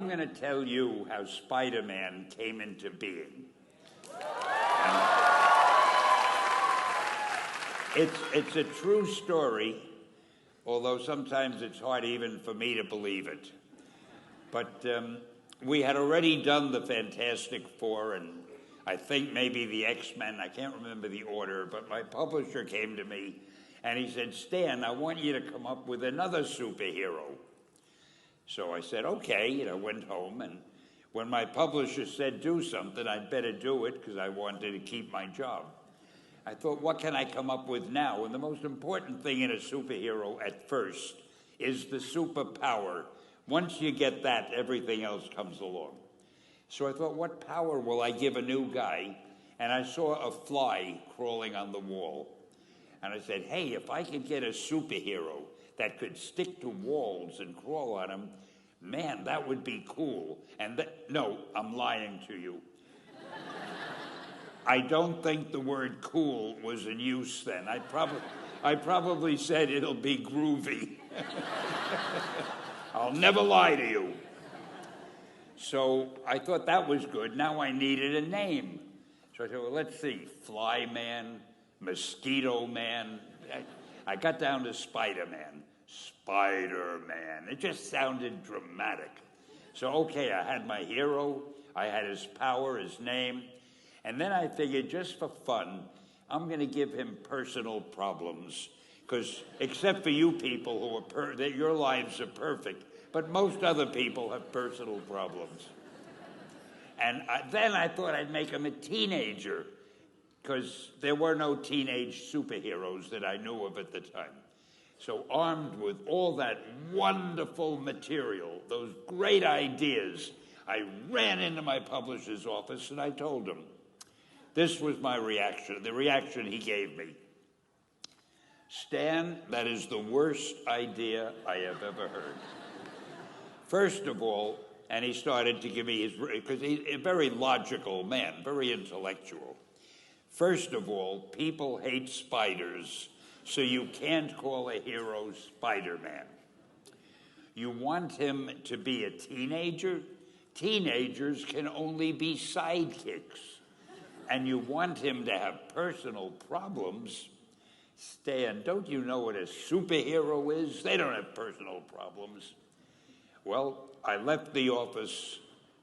I'm going to tell you how Spider-Man came into being. It's a true story, although sometimes it's hard even for me to believe it. But we had already done the Fantastic Four and I think maybe the X-Men. I can't remember the order, but my publisher came to me and he said, "Stan, I want you to come up with another superhero." So I said, okay, and I went home, and when my publisher said do something, I'd better do it because I wanted to keep my job. I thought, what can I come up with now? And the most important thing in a superhero at first is the superpower. Once you get that, everything else comes along. So I thought, what power will I give a new guy? And I saw a fly crawling on the wall. And I said, hey, if I could get a superhero that could stick to walls and crawl on them, man, that would be cool. And no, I'm lying to you. I don't think the word cool was in use then. I probably said it'll be groovy. I'll never lie to you. So I thought that was good. Now I needed a name. So I said, well, let's see, Fly Man, Mosquito Man. I got down to Spider-Man. Spider-Man. It just sounded dramatic. So, okay, I had my hero, I had his power, his name, and then I figured just for fun, I'm going to give him personal problems, because except for you people who are that your lives are perfect, but most other people have personal problems. And then I thought I'd make him a teenager, because there were no teenage superheroes that I knew of at the time. So armed with all that wonderful material, those great ideas, I ran into my publisher's office and I told him. This was my reaction, the reaction he gave me. Stan, that is the worst idea I have ever heard. First of all, and he started to give me his, because he's a very logical man, very intellectual. First of all, people hate spiders, so you can't call a hero Spider-Man. You want him to be a teenager? Teenagers can only be sidekicks. And you want him to have personal problems? Stan, don't you know what a superhero is? They don't have personal problems. Well, I left the office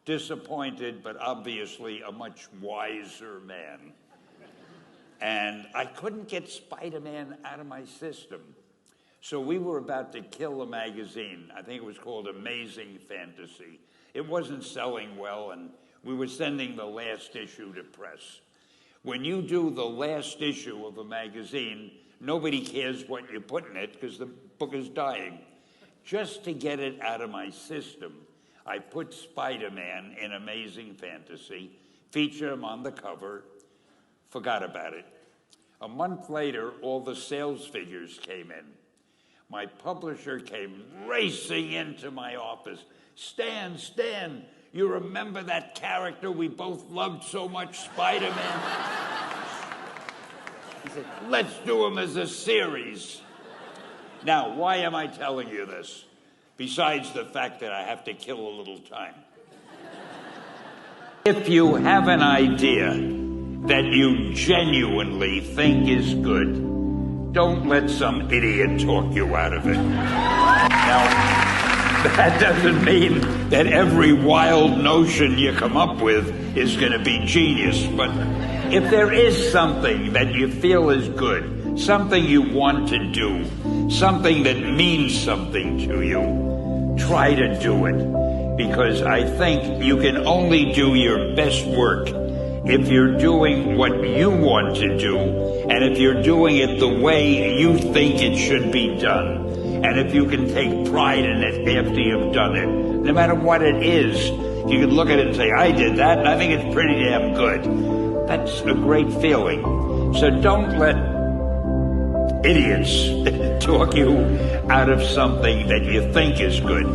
disappointed, but obviously a much wiser man. And I couldn't get Spider-Man out of my system. So we were about to kill a magazine. I think it was called Amazing Fantasy. It wasn't selling well, and we were sending the last issue to press. When you do the last issue of a magazine, nobody cares what you put in it because the book is dying. Just to get it out of my system, I put Spider-Man in Amazing Fantasy, featured him on the cover, forgot about it. A month later, all the sales figures came in. My publisher came racing into my office. Stan, you remember that character we both loved so much, Spider-Man? He said, let's do him as a series. Now, why am I telling you this? Besides the fact that I have to kill a little time. If you have an idea that you genuinely think is good, don't let some idiot talk you out of it. Now, that doesn't mean that every wild notion you come up with is going to be genius, but if there is something that you feel is good, something you want to do, something that means something to you, try to do it, because I think you can only do your best work if you're doing what you want to do, and if you're doing it the way you think it should be done, and if you can take pride in it after you've done it, no matter what it is, you can look at it and say, I did that, and I think it's pretty damn good. That's a great feeling. So don't let idiots talk you out of something that you think is good.